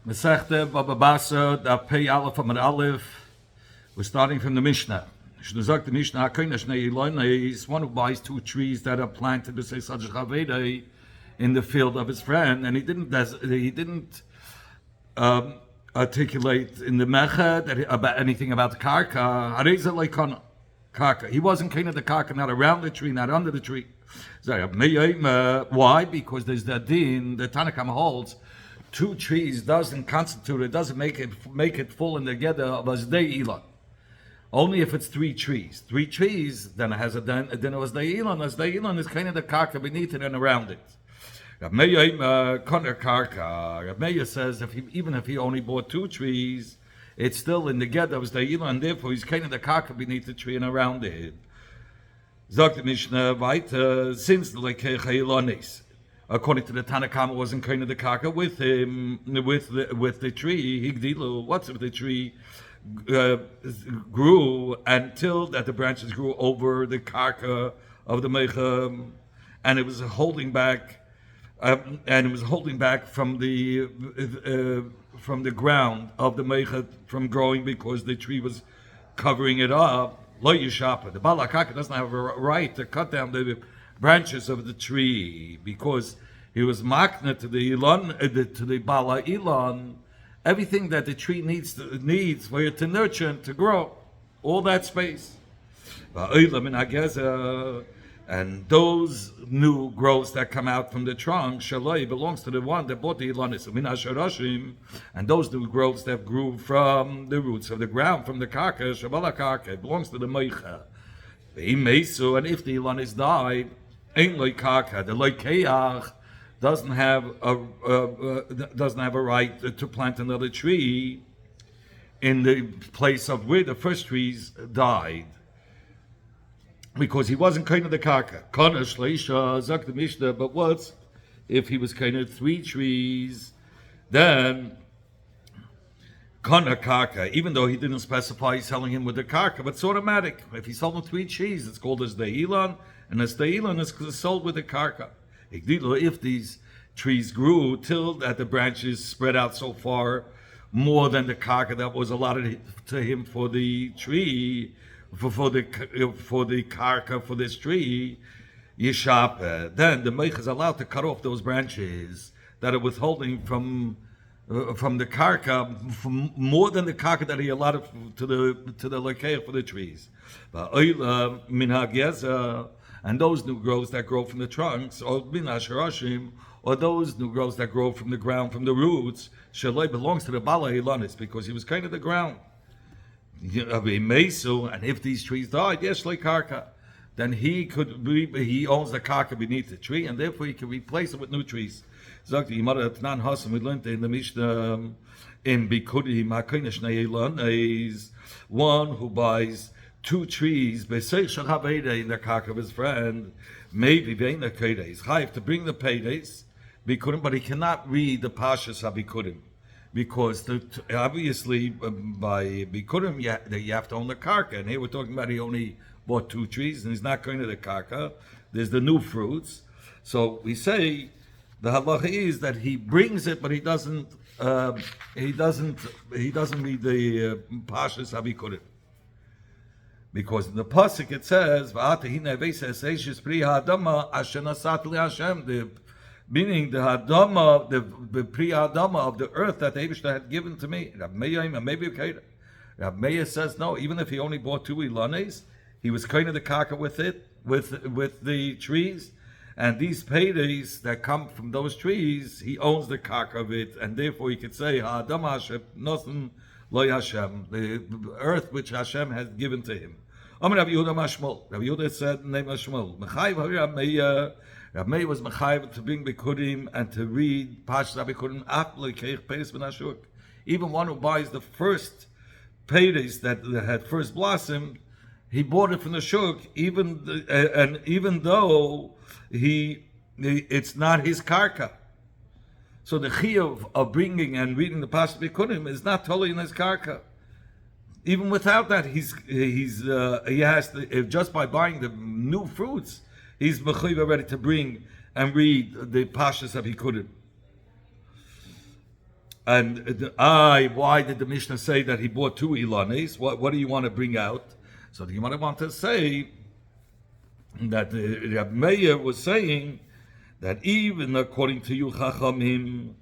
Masechta Bava basra daf pei aleph amud aleph. We're starting from the Mishnah. Shnezak the Mishnah HaKodesh Shnei Ilonai is one who buys two trees that are planted to say such Chaveda in the field of his friend, and he didn't articulate in the Mecha that about anything about the karka. Hareza leikon karka. He wasn't kind of the karka, not around the tree, not under the tree. Why? Because there's that din. The Tanakam holds two trees doesn't constitute it, doesn't make it full in together of Azdei Elon. Only if it's three trees. Three trees, then it has a then it was the Elon. Azdei Elon is kind of the karka beneath it and around it. Rav Meir says even if he only bought two trees, it's still in the get of the Elon, and therefore he's kind of the karka beneath the tree and around it. Sagt the Mishnah weiter, since the Lekech Elonis, according to the Tanakhama, wasn't kind of the karka with him, with the tree. Higdilu, what's if the tree grew until that the branches grew over the karka of the mecha, and it was holding back, from the ground of the mecha from growing because the tree was covering it up. Lo yishapa. The balakaka doesn't have a right to cut down the branches of the tree because he was makna to the Elon, to the Bala Elon, everything that the tree needs for it to nurture and to grow, all that space. And those new growths that come out from the trunk, shaloi, belongs to the one that bought the Elonis. And those new growths that grew from the roots of the ground, from the karka, shabala karka, it belongs to the meicha. And if the Elonis died, ain't like karka, the loikeach doesn't have a right to plant another tree in the place of where the first trees died, because he wasn't kind of the karka. Kana shleisha zak the Mishnah. But what if he was kind of three trees? Then kana karka, even though he didn't specify selling him with the karka, but it's automatic. If he sold him three trees, it's called as the Elon, and as the Elon is sold with the karka. If these trees grew till that the branches spread out so far, more than the karka that was allotted to him for the tree, for the karka for this tree, yishapa, then the meich is allowed to cut off those branches that are withholding from the karka, from more than the karka that he allotted to the lekeich for the trees. And those new growths that grow from the trunks, or minasharashim, or those new growths that grow from the ground, from the roots, shaloi belongs to the Bala Elonis, because he was kind of the ground. And if these trees died, yes, like karka, then he owns the karka beneath the tree, and therefore he can replace it with new trees. We learned in the Mishnah in Bikudi Makodesh is one who buys two trees in the karka of his friend, maybe being the kedes chayv to bring the paydays bikudim, but he cannot read the pashas habikudim. Because obviously by bikurim you have to own the karka, and here we're talking about he only bought two trees and he's not going to the karka. There's the new fruits, so we say the halacha is that he brings it, but he doesn't read the pashas habikurim, because in the pasuk it says meaning the hadama, the pri hadama of the earth that the Eibishter had given to me. Rav Meir says no. Even if he only bought two ilanes, he was kind of the karka with it, with the trees, and these paydays that come from those trees, he owns the karka of it, and therefore he could say hadama Hashem nosen lo Hashem, the earth which Hashem has given to him. Amar Rav Yehuda Mashmol. Rav Yehuda said, name Mashmol. Rav Meir. Rav Meir was mechayiv to bring bikudim and to read Pashas Bikudim after keich peiris benashuk. Even one who buys the first peiris that had first blossomed, he bought it from the shuk, even though it's not his karka. So the chiyuv of bringing and reading the Pashas Bikudim is not totally in his karka. Even without that, he has to, just by buying the new fruits, he's mechuyev ready to bring and read the pashas that he couldn't. And why did the Mishnah say that he bought 2 ilanes? What do you want to bring out? So the Gemara want to say that Rab Meir was saying that even according to you Chachamim,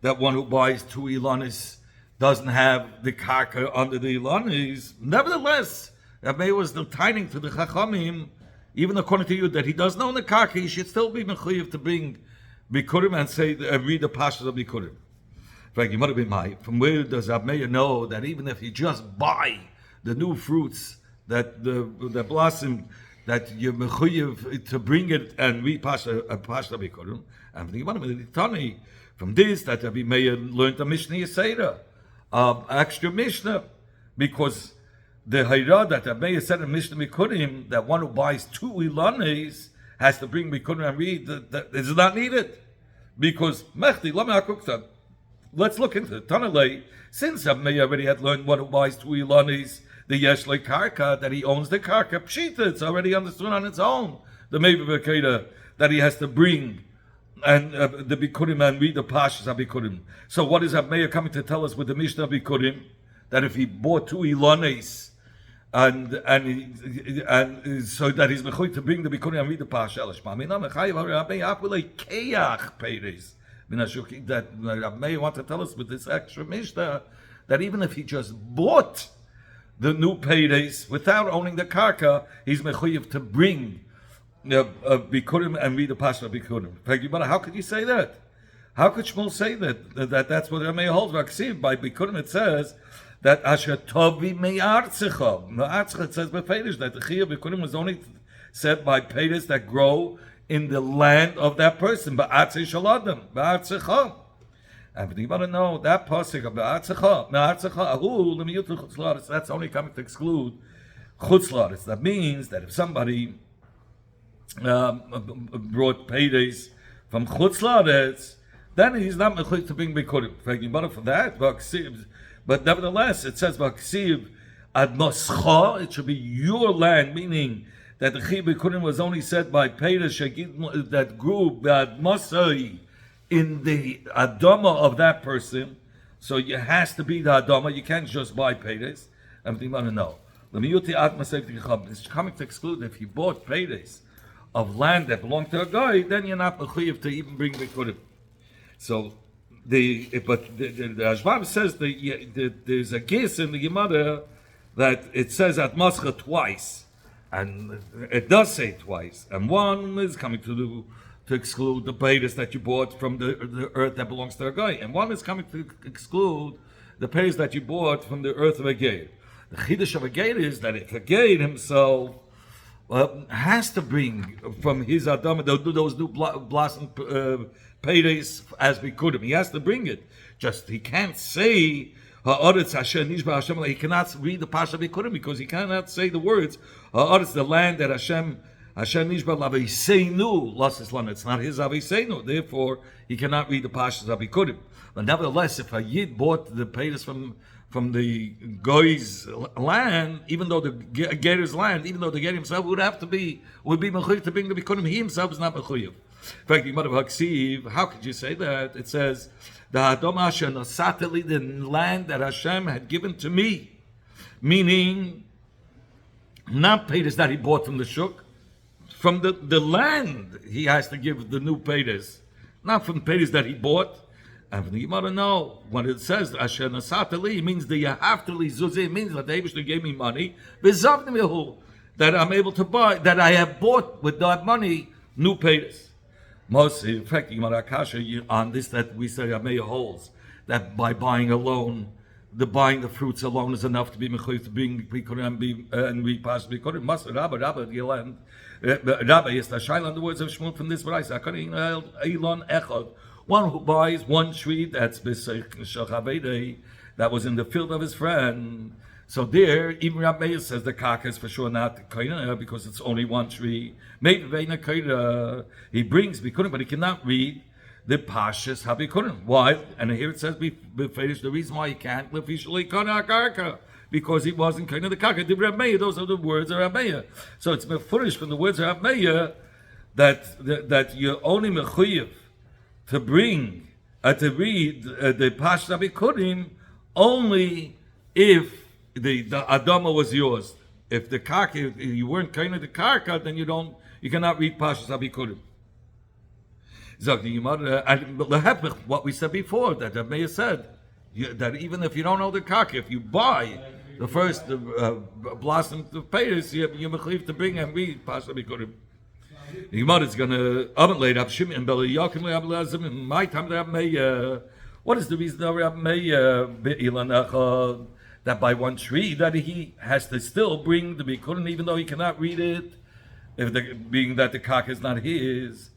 that one who buys 2 ilanes doesn't have the karka under the ilanes. Nevertheless, Rab Meir was taining to the Chachamim, even according to you, that he doesn't own the karka, he should still be mechuyev to bring bikurim and say read the pashas of bikurim. From where does Rab Meir know that even if you just buy the new fruits that the blossom, that you're mechuyev to bring it and read pashas bikurim? And from this, that Rabbi Meir learned the Mishnah Yisera, extra Mishnah, because the Hayra that Rabbi Meir said in Mishnah Bikurim, that one who buys 2 ilanes has to bring Bikurim and read, that is not needed. Because Mechti, let's look into it. Tanalei, since Rabbi Meir already had learned one who buys 2 ilanes, the Yeshle Karka, that he owns the Karka, Pshita, it's already understood on its own. The Meir Vekeda, that he has to bring and the Bikurim and read the Pashas of Bikurim. So what is Rabbi Meir coming to tell us with the Mishnah Bikurim? That if he bought 2 ilanes, and so that he's mechuyev to bring the bikurim and read the parsha. That Rabbi Meir want to tell us with this extra mishnah that even if he just bought the new peiros without owning the karka, he's mechuyev to bring bikurim and read the parsha of bikurim. How could you say that? How could Shmuel say that that's what Rabbi Meir holds? By bikurim it says that Asher Tovi Me'artzecha. Me'artzecha, it says by Peiros that the Chiyuv Bikurim was only said by Peiros that grow in the land of that person. Ba'atzei Shaladam. Ba'artzecha. And you want to know that pasuk of Ba'artzecha. Me'artzecha ahu l'miyutu chutzlaris. That's only coming to exclude chutzlaris. That means that if somebody brought Peiros from chutzlaris, then he's not mechuyev to bring Bikurim. For that, but nevertheless, it says "Vaksiv ad moscha." It should be your land, meaning that the Chiyuv Bikurim was only said by Peiros that grew ad mosai in the adama of that person. So it has to be the adama. You can't just buy Peiros. Everything you want to know. It's coming to exclude if you bought Peiros of land that belonged to a guy, then you're not mechuyev to even bring Bikurim. So. The Ashbab says there's a case in the Gemara that it says at Mascha twice, and it does say twice, and one is coming to exclude the peiros that you bought from the earth that belongs to a guy, and one is coming to exclude the peiros that you bought from the earth of a geir. The chiddush of a geir is that if a geir himself has to bring from his adama those new blossom peiros as bikurim. He has to bring it. Just he can't say he cannot read the pasha bikurim because he cannot say the words the land that Hashem nishba laviseinu lost land. It's not his aviseinu. Therefore, he cannot read the pashas of bikurim. But nevertheless, if a yid bought the peiros from the goy's land, even though the ger's land, even though the ger himself would be mechuyev to bring the bikurim, he himself is not mechuyev. In fact, how could you say that? It says, the Hadom Asher Nasateli, the land that Hashem had given to me, meaning not peiros that he bought from the shuk, from the land he has to give the new peiros, not from peiros that he bought. And you want to know when it says Asher Nasateli, it means the Yahafteli Zuzeh, means that the Eibishter gave me money, that I'm able to buy, that I have bought with that money new peiros. Most in fact, on this that we say Meir holds that by buying alone, buying the fruits alone is enough to be mechuyev to bring bikurim and we pass bikurim. Must Rabba the land. Rabba is the shaila on the words of Shmuel from this verse. Elon echad, one who buys one tree that's that was in the field of his friend. So there, even Rabbi Meir says the karka is for sure not kaina because it's only one tree. Maybe veina kaina. He brings bikurim, but he cannot read the pashas habikurim. Why? And here it says beferish the reason why he can't officially kana karka because he wasn't kaina the karka. The Rabbi Meir, those are the words of Rabbi Meir. So it's mefurish from the words of Rabbi Meir that you're only mechuyev to bring to read the Pashta Bikurim only if the Adama was yours. If the karka, if you weren't kind of the karka, then you cannot read Pashta Bikurim. What we said before, that Rabbi said, that even if you don't know the karka, if you buy the first blossom of Peiris, you're mechuyev to bring and read Pashta Bikurim. The Gemara is going to later up Shimon and Beli Yakim in my time what is the reason that by one tree that he has to still bring the Bikurim even though he cannot read it, being that the karka is not his?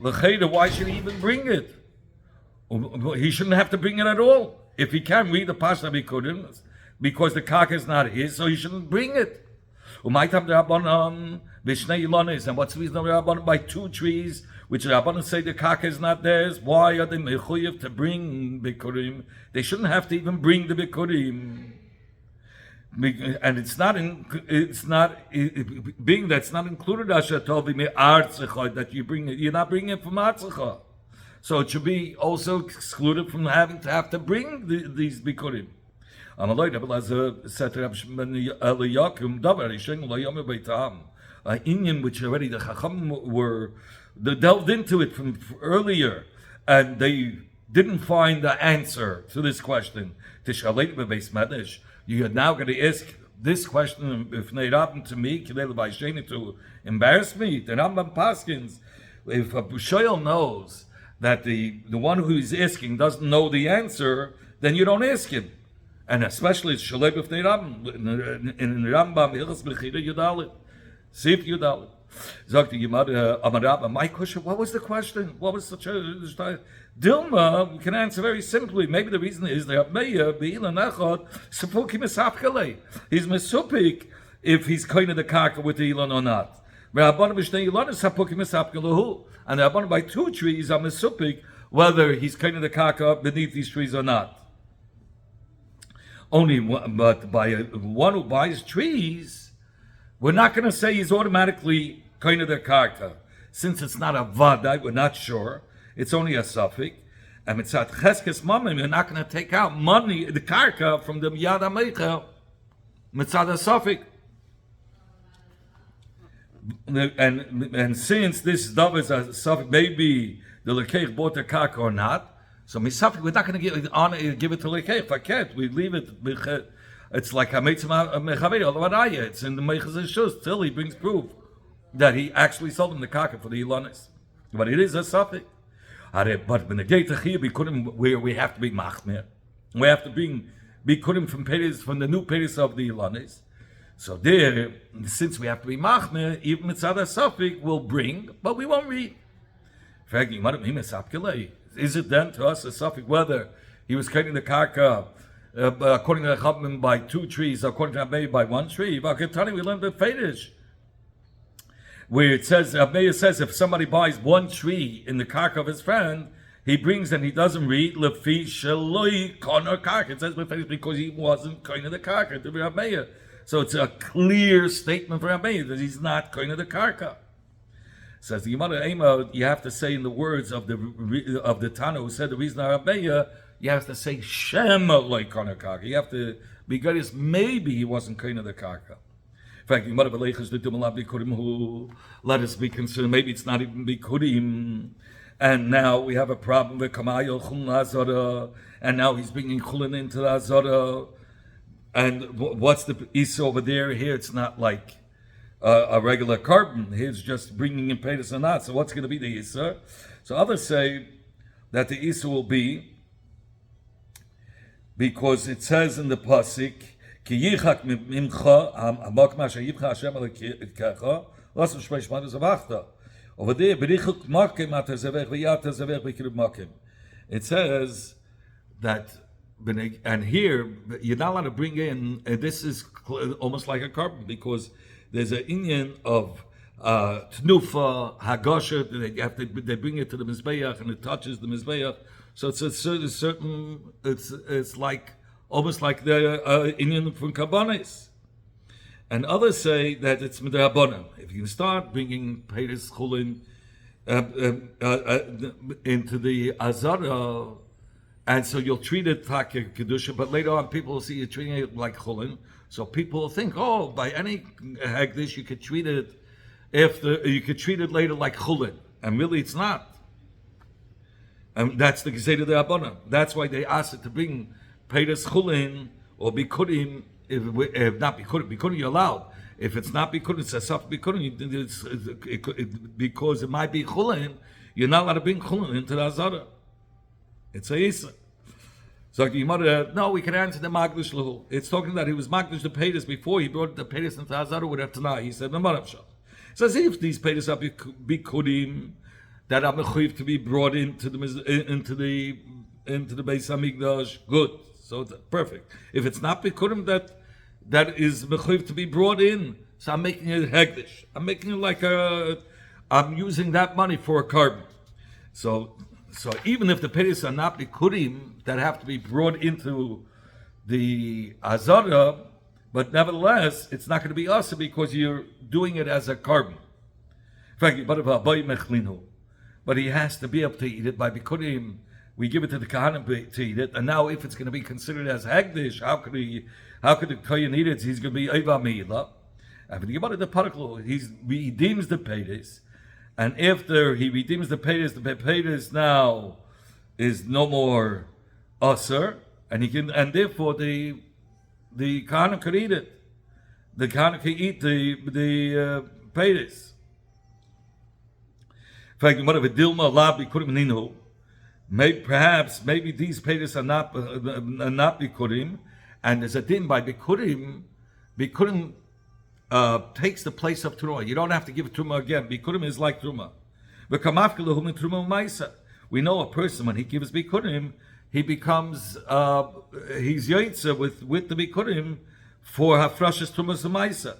Why should he even bring it? He shouldn't have to bring it at all. If he can read the Pashta Bikurim, because the karka is not his, so he shouldn't bring it. And what's the reason of Rabbanan by two trees, which Rabbanan say the karka is not theirs? Why are they mechuyev to bring Bikurim? They shouldn't have to even bring the Bikurim. And being that's not included that you bring it, you're not bringing it from Artzecha. So it should be also excluded from having to bring these Bikurim. Inyan which already the Chacham they delved into it from earlier, and they didn't find the answer to this question. You are now going to ask this question if they happened to me, to embarrass me. The Rambam Paskins, if a Bushoyel knows that the one who is asking doesn't know the answer, then you don't ask him. And especially it's Shaleb if they Rambam in Rambam Hilchos Bechira Yudalit. Sif Yudalit. Zok the Gemara, my question, what was the question? What was the Dilma? We can answer very simply. Maybe the reason is that he's mesupik if he's kind of the karka with the ilan or not. And the by two trees are mesupik whether he's kind of the karka beneath these trees or not. But by one who buys trees, we're not going to say he's automatically kind of the karka. Since it's not a vadai, we're not sure. It's only a suffix. And mitzat cheskes mamim, you're not going to take out money, the karka, from the yad ha-meichel. Mitzat a suffix. And since this dove is a suffix, maybe the lekeich bought the karka or not, so misafik, we're not going to give it to lekeich. Faket, we leave it. It's like a mechavei, it's in the meichas shus till he brings proof that he actually sold him the karka for the ilanis. But it is a suffix. But when the gate where we have to be machmer, we have to bring bikurim from the new peris of the ilanis. So there, since we have to be machmer, even mitzad suffix we'll bring, but we won't read. Is it then to us a suffix whether he was cutting the karka according to the Chacham by two trees, according to Abbei by one tree? But we learned the Fedish, where it says, Abbei says, if somebody buys one tree in the karka of his friend, he brings and he doesn't read lefi sheloi konar karka. It says because he wasn't kind of the karka to Abbei. So it's a clear statement for Abbei that he's not kind of the karka. Says the Gemara Ema, you have to say in the words of the Tana who said the reason Abbei, you have to say Shema like konar karka. You have to be good as maybe he wasn't kind of the karka. In fact, let us be concerned. Maybe it's not even bikurim, and now we have a problem with kamayel chulin azara, and now he's bringing chulin into the azara. And what's the isa over there? Here it's not like a regular carbon. Here's just bringing in peiros or not. So what's going to be the isa? So others say that the isa will be because it says in the pasuk. Ki yichak mimcha hamak ma sheyibcha Hashem alikecha lasu shmei shmad zavachta. Over there, berichuk makim atazevech v'yat tazevech v'kirub makim. It says that, and here you're not allowed to bring in. This is almost like a carbon because there's an inyan of tnufa hagasha. They bring it to the mizbeach and it touches the mizbeach. So it's a certain. It's like. Almost like the Indian from Kabbanis. And others say that it's Midrabanan. If you start bringing Peiros Chulin into the Azara, And so you'll treat it like kedusha, but later on people will see you treating it like chulin. So people will think, oh, by any hegdish you could treat it you could treat it later like chulin, and really it's not. And that's the Geseda de Abona. That's why they asked it to bring Peiros Chulin or Bikurim. If not Bikurim you're allowed. If it's not Bikurim, it's a soft Bikurim, because it might be Chulin, you're not allowed to bring Chulin into the Azara. It's a Isa. So the Gemara, no, we can answer the Magdish Lahu. It's talking that he was Magdish the Peiros before he brought the Peiros into Azara with Tanai. He said, no, Marabshah. So as if these Peiros are Bikurim, that are mechuyev to be brought into the Beis Hamikdash, good. So it's perfect. If it's not bikurim that is mechuyev to be brought in, so I'm making it hegdish. I'm making it like I'm using that money for a carbon. So even if the peiros are not bikurim that have to be brought into the azara, but nevertheless it's not going to be asa because you're doing it as a carbon. But he has to be able to eat it by bikurim. We give it to the kahanim to eat it, and now if it's going to be considered as hegdish, how could the kohen eat it? He's going to be eva meila. And when you get the particle, he redeems the peiros, and after he redeems the peiros now is no more aser, and therefore the kahanim could eat it. The kahanim can eat the peiros. Maybe these peiros are not bikurim, and there's a din by bikurim. Bikurim takes the place of truma. You don't have to give truma again. Bikurim is like truma. We know a person when he gives bikurim, he becomes he's yoitza with the bikurim for hafrashas trumas u'maisa.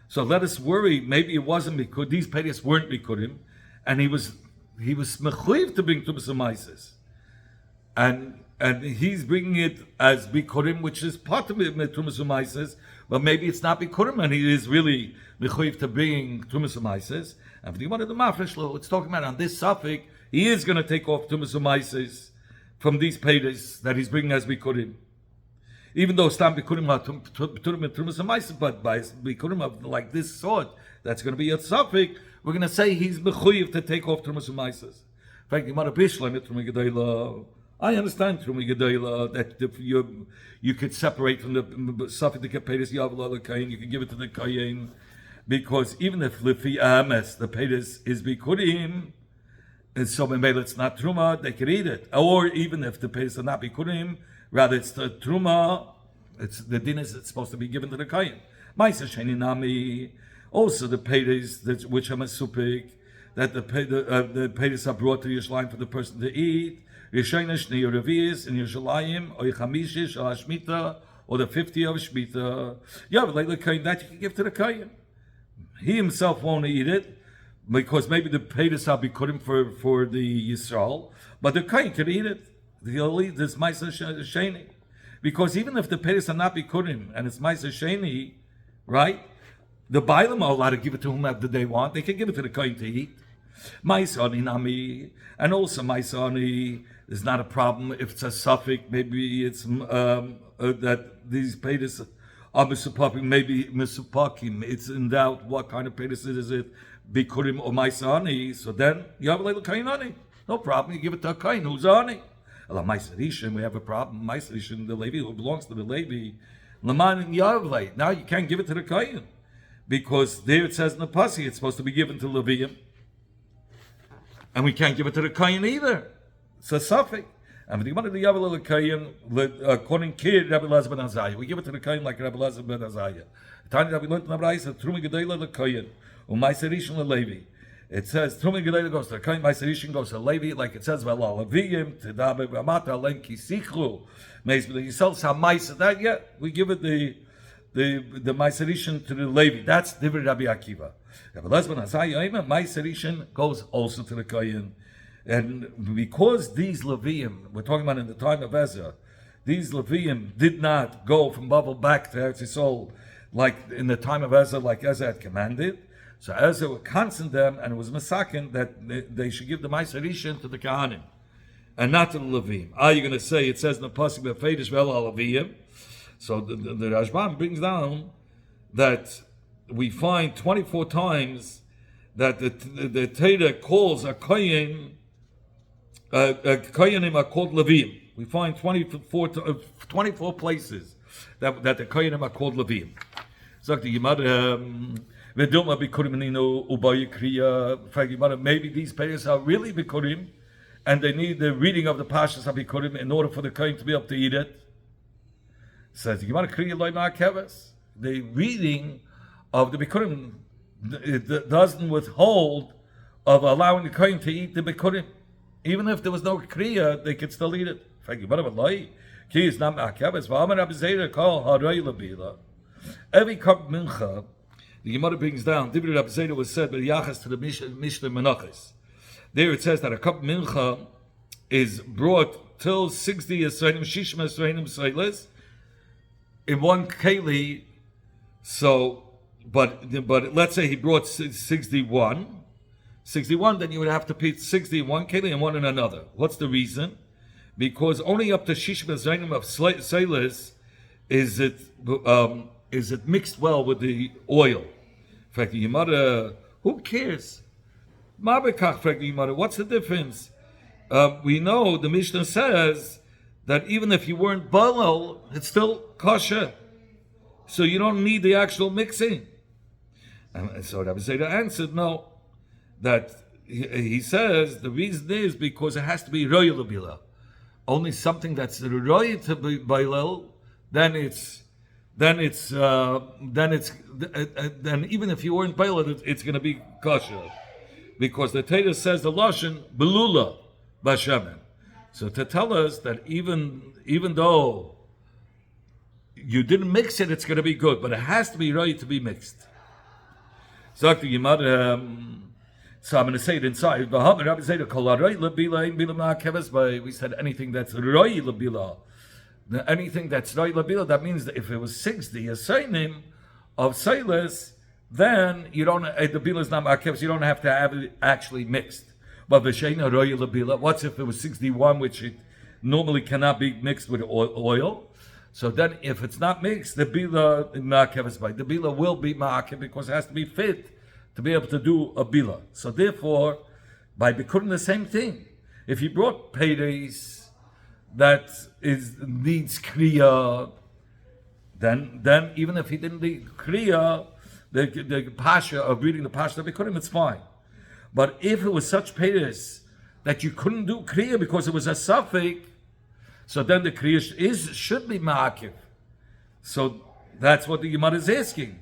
So let us worry. Maybe it wasn't because these peiros weren't bikurim. And he was mechuyev to bring tumas u'maisas, and he's bringing it as bikurim, which is part of it tumas u'maisas. But maybe it's not bikurim, and he is really mechuyev to bring tumas u'maisas. And for the one of the mafresh law, it's talking about on this suffix, he is going to take off tumas u'maisas from these peiros that he's bringing as bikurim. Even though stam bikurim are tumas u'maisas, but by bikurim of like this sort, that's going to be a suffix. We're going to say he's mechuyev to take off Trumas U'maisas. In fact, I understand Truma Gedola that you could separate from the Safik the Peiros Yavla the Kain, you can give it to the Kain, because even if Lifi Ames the Peiros is Bikurim, and so maybe it's not Truma, they could eat it. Or even if the Peiros are not Bikurim, rather it's the Truma, it's the din is it's supposed to be given to the Kain. Maisa Sheni Nami. Also, the peiros which are masupik, that the peiros are brought to Yerushalayim for the person to eat. Yeshayna Shnei Revi'is in Yerushalayim, or Yechamishish, or Hashmita, or the 50 of Shmita. Yeah, but like the kain that you can give to the kain. He himself won't eat it because maybe the peiros are bikurim for the Yisrael, but the kain can eat it. He'll eat this Ma'aser Sheni, because even if the peiros are not bikurim and it's Ma'aser Sheni, right? The Bailam are allowed to give it to whomever they want. They can give it to the kohen to eat. Maisani nami, and also maisani is not a problem if it's a suffix. Maybe it's that these peiros are misupakim. Maybe misupakim. It's in doubt what kind of peiros is it, bikurim or maisani. So then you have like the kainani. No problem. You give it to a kain who's ani. Maisarishin, we have a problem. Maisarishin, the Levi who belongs to the Levi. Laman Yavle. Now you can't give it to the kain. Because there it says in the Pasuk it's supposed to be given to Levium. And we can't give it to the Kayin either. It's a suffix. And the Gemara the Yavel Kayin, according to Rabbi Elazar ben Azariah, we give it to the Kayin like Rabbi Elazar ben Azariah. Tanya Rabbi learned in the Brayso, Truma Gedela the Kayin, Ma'aser Rishon Levi. It says Truma Gedela goes to the Kayin, Ma'aser Rishon goes to Levi, like it says V'ala Leviim, Tedabe B'amata Alen Kisichlu, Meis B'Yisrael Sa'Ma'aser. That yet we give it the Ma'aser Rishon to the Levi. That's Divrei Rabbi Akiva. Rabbi Elazar ben Azariah, Ma'aser Rishon goes also to the Kayin. And because these Leviim, we're talking about in the time of Ezra, these Leviim did not go from Bava back to Eretz Yisrael like in the time of Ezra, like Ezra had commanded. So Ezra would constant them, and it was Masakin that they should give the Ma'aser Rishon to the Kahanim. and not to the Levim. Are you going to say it says in the pasuk befeidish vel halavim? So the Rashbam brings down that we find 24 times that the Torah calls a kohen, kohenim are called Levim. We find 24 places that the kohenim are called Levim. Sagt die Gemara, maybe these players are really bikurim, and they need the reading of the pashas of bikurim in order for the kohen to be able to eat it. Says the Gemara, the reading of the bikurim it doesn't withhold of allowing the kohen to eat the bikurim. Even if there was no kriya, they could still eat it. Every cup mincha, the Gemara brings down, Dibri Rabbi Zera was said by Yachas to the Mishnah Menachos. There it says that a cup mincha is brought till 60 Yisraelim, Shishma Yisraelim Yisraelis, in one keli. So, but let's say he brought 61, then you would have to put 60 in one keli and one in another. What's the reason? Because only up to Shishma Yisraelim of Yisraelis is it mixed well with the oil. In fact, the Gemara, who cares? What's the difference? We know the Mishnah says that even if you weren't balal, it's still kosher. So you don't need the actual mixing. And so Rabbi Zera answered, no. That he says the reason is because it has to be royal bila. Only something that's royal to be balal, then even if you weren't balal, it's going to be kosher. Because the Torah says the lashon belula bashemen. So to tell us that even though you didn't mix it, it's going to be good, but it has to be right to be mixed. So I'm going to say it inside. We said anything that's roi labila. Anything that's roi labila, that means that if it was 60 a seinim of seilis, then you don't, the bila is not ma'akeves, you don't have to have it actually mixed. But v'sheina roi labila, what's if it was 61, which it normally cannot be mixed with oil? So then if it's not mixed, the bila ma'akeves by. The bila will be ma'akev because it has to be fit to be able to do a bila. So therefore, by bikurim the same thing. If you brought peiros that needs kriya, then even if he didn't need kriya, the pasha of reading the pasha of bikurim, it's fine. But if it was such peiros that you couldn't do kriya because it was a suffix, so then the kriya should be ma'akiv. So that's what the Gemara is asking.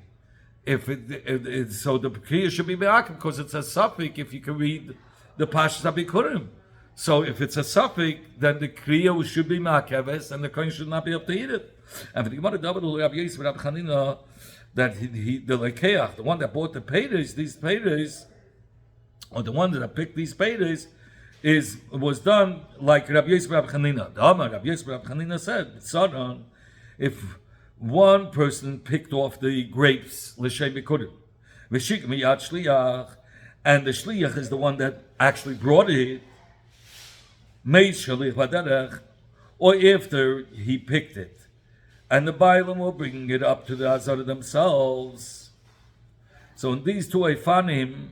So the kriya should be ma'akiv because it's a suffix. If you can read the pashas abikurim, so if it's a suffix, then the kriya should be ma'akeves, and the kohen should not be able to eat it. And for the Gemara David Rabbi Yosef Rabbi Chanina, that the lekeach, the one that bought the peiros, these peiros, or the one that picked these peiros, was done like Rabbi Yosef Rabbi Chanina. The Amar Rabbi Yosef Rabbi Chanina said, Saran, if one person picked off the grapes, l'shem bikurim, v'shik miyad shliach, and the shliach is the one that actually brought it, made shliach baderech, or after he picked it, and the Bailam will bring it up to the Azara themselves. So in these two Eifanim,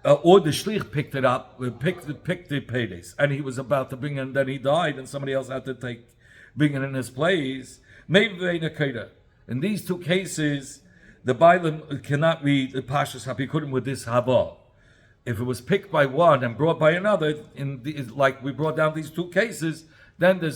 or the shlich picked it up, picked the peiros, and he was about to bring it, and then he died, and somebody else had to bring it in his place. Maybe in these two cases, the Bailam cannot read the Pashas Habikurim with this Haba. If it was picked by one and brought by another, like we brought down these two cases, then the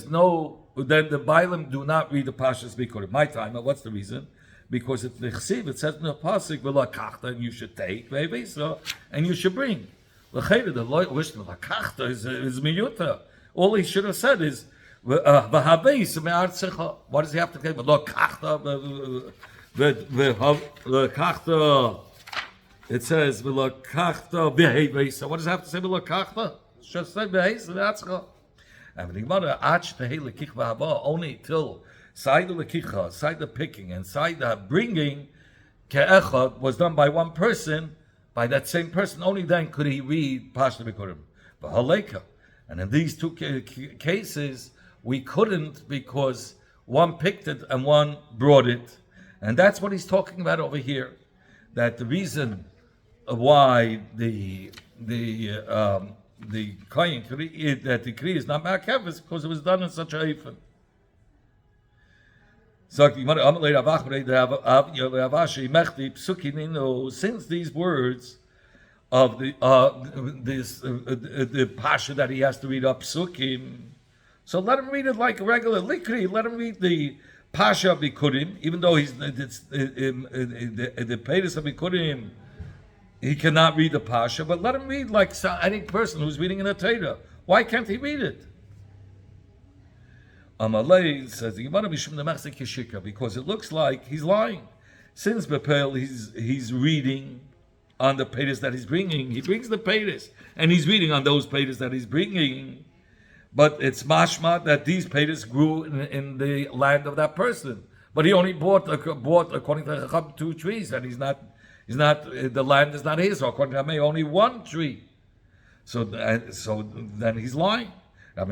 Bailam do not read the Pashas Bikurim. My time, what's the reason? Because it's the chsiv, it says in the pasuk, "V'lakachta," and you should take, maybe so, and you should bring. L'chayda, the wish l'kachta is miyuta. All he should have said is v'habeis me'artzecha. What does he have to say? L'kachta, v'lakachta. It says v'lakachta v'hebeis. What does it have to say? V'lakachta. Just say v'hebeis me'artzecha. And the Gemara ach tehei lekich v'haba only till. Side the lekicha, side the picking, and side the bringing, ke'echad, was done by one person, by that same person, only then could he read Pashta Bikurim. But Haleka. And in these two cases, we couldn't because one picked it and one brought it. And that's what he's talking about over here. That the reason why the Kohen that the Kri is not Ma'akev is because it was done in such a Eifen. Since these words of the Pasha that he has to read up Psukim, so let him read it like a regular Likri. Let him read the Pasha Bikurim, even though the Pedis of Bikurim, he cannot read the Pasha, but let him read like any person who's reading in a Torah. Why can't he read it? Amalei says because it looks like he's lying. Since Bepel he's reading on the Pedis that he's bringing. He brings the Pedis and he's reading on those Pedis that he's bringing. But it's mashma that these Pedis grew in the land of that person. But he only bought according to Chacham 2 trees, and he's not the land is not his. So according to Hamei, only 1 tree. So then he's lying. That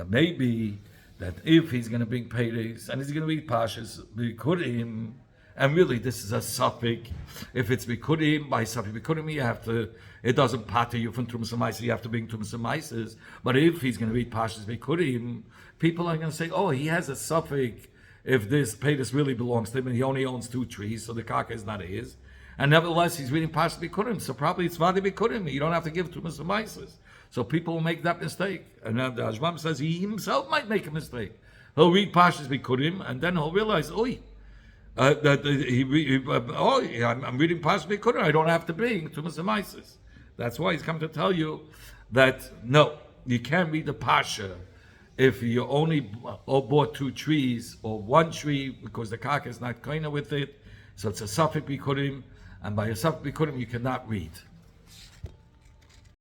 maybe that if he's going to bring Pedis and he's going to read Pashas Bikurim, and really this is a suffix. If it's Bikurim, by suffix Bikurim, you have to. It doesn't patter you from Tumas Maises. You have to bring Tumas Maises. But if he's going to read Pashas Bikurim, people are going to say, "Oh, he has a suffix." If this Pedis really belongs to him, and he only owns 2 trees, so the Kaka is not his. And nevertheless, he's reading Pashas Bikurim, so probably it's Vadi Bikurim. You don't have to give Tumas Maises. So people will make that mistake. And now the Hashbam says he himself might make a mistake. He'll read Pashas Bikurim, and then he'll realize, I'm reading Pashas Bikurim. I don't have to bring Tumas Maises. That's why he's come to tell you that no, you can't read the Pasha if you only bought 2 trees or 1 tree because the Kaka is not kind with it. So it's a suffix Bikurim, and by a suffix Bikurim you cannot read.